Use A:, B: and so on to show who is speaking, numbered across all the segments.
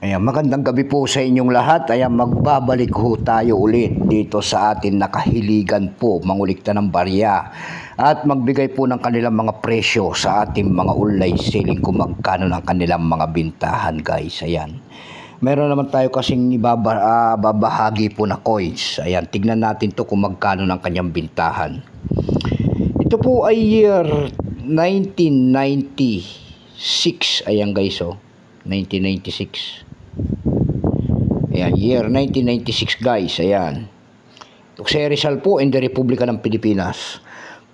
A: Ayan, magandang gabi po sa inyong lahat. Ayan, magbabalik ho tayo ulit dito sa atin nakahiligan po, mangulikta ng barya at magbigay po ng kanilang mga presyo sa ating mga online selling kung magkano ng kanilang mga bintahan, guys. Ayan. Meron naman tayo kasing babahagi po na coins. Ayan, tignan natin to kung magkano ng kanyang bintahan. Ito po ay year 1996. Ayan, guys, 1996. Ayan, year 1996, guys. Ayan. Tukse Rizal po in the Republika ng Pilipinas.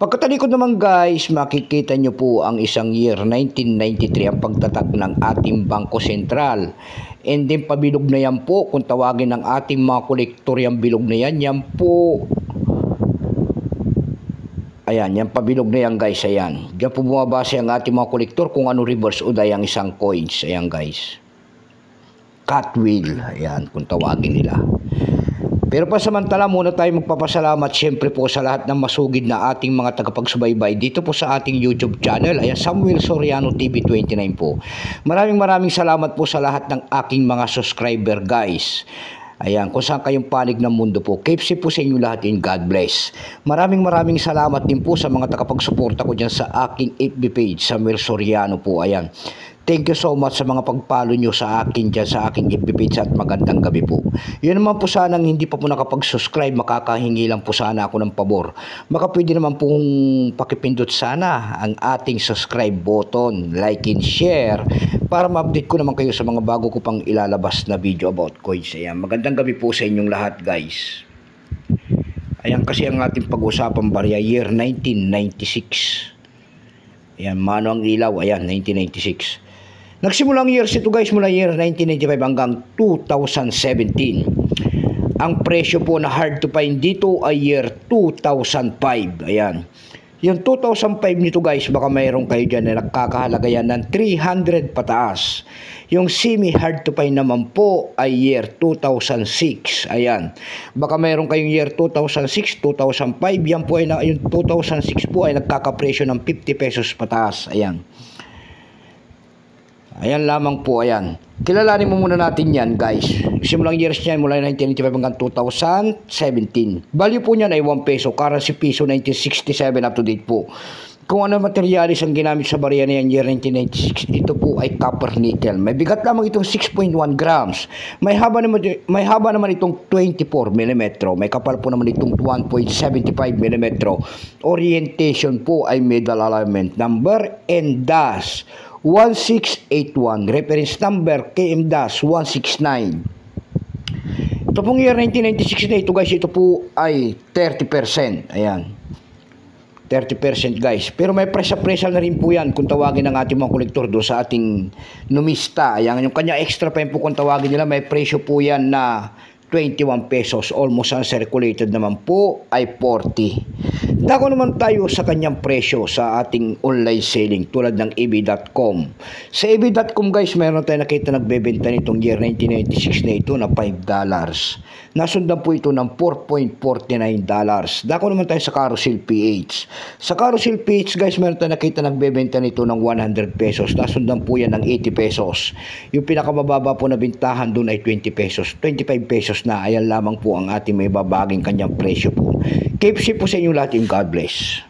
A: Pagkatalikod naman, guys, makikita nyo po ang isang year 1993, ang pagtatak ng ating Bangko Sentral. And then pabilog na yan po, kung tawagin ng ating mga kolektor yung bilog na yan, yan po. Ayan, yan pabilog na yan, guys. Ayan. Diyan po bumabase ang ating mga kolektor kung ano reverse o day ang isang coins. Ayan, guys. Catwheel, ayan, kung tawagin nila. Pero pasamantala muna tayo magpapasalamat siyempre po sa lahat ng masugid na ating mga tagapagsubaybay dito po sa ating YouTube channel. Ayan, Samuel Soriano TV 29 po. Maraming salamat po sa lahat ng aking mga subscriber, guys. Ayan, kung saan kayong panig ng mundo po. Keep safe po sa inyo lahat and God bless. Maraming salamat din po sa mga tagapagsuporta ko dyan sa aking FB page, Samuel Soriano po. Ayan. Thank you so much sa mga pagpalo nyo sa akin dyan sa aking FB page at magandang gabi po. Yun naman po sanang hindi pa po nakapag-subscribe, makakahingi lang po sana ako ng pabor. Baka pwede naman pong pakipindot sana ang ating subscribe button, like and share para ma-update ko naman kayo sa mga bago ko pang ilalabas na video about coins. Ayan, magandang gabi po sa inyong lahat, guys. Ayan kasi ang ating pag-usapang barya year 1996. Ayan, mano ang ilaw, ayan, 1996. Nagsimula ang years ito, guys, mula year 1995 hanggang 2017. Ang presyo po na hard to find dito ay year 2005. Ayan. Yung 2005 nito, guys, baka mayroon kayo dyan na nakakahalaga yan ng 300 pataas. Yung semi hard to find naman po ay year 2006. Ayan. Baka mayroon kayong year 2006, 2005. Yan po ay yung 2006 po ay nagkakapresyo ng 50 pesos pataas. Ayan. Ayan lamang po, ayan. Kilalanin mo muna natin yan, guys. Simulang years niya mula 1995 hanggang 2017. Value po niyan ay 1 peso. Currency piso 1967 up to date po. Kung ano materialis ang ginamit sa barya na yan, year 1996, ito po ay copper nickel. May bigat lamang itong 6.1 grams. May haba naman itong 24 mm. May kapal po naman itong 1.75 mm. Orientation po ay medal alignment number and dash 1681, reference number KM-169. Ito pong year 1996 na ito, guys, ito po ay 30%. Ayan. 30%, guys. Pero may presa-presa na rin po yan kung tawagin ng ating mga kolektor doon sa ating numista. Ayan, yung kanya extra pa po kung tawagin nila, may presyo po yan na 21 pesos. Almost uncirculated naman po ay 40. Dako naman tayo sa kanyang presyo sa ating online selling tulad ng eBay.com. Sa eBay.com, guys, meron tayo nakita nagbebenta nitong year 1996 na ito na $5. Nasundan po ito ng $4.49. Dako naman tayo sa Carousel PH. Sa Carousel PH, guys, meron tayo nakita nagbebenta nito ng 100 pesos. Nasundan po yan ng 80 pesos. Yung pinakamababa po na bintahan doon ay 20 pesos. 25 pesos na. Ayan lamang po ang ating may babaging kanyang presyo po. Keep safe po sa inyo lahat and God bless.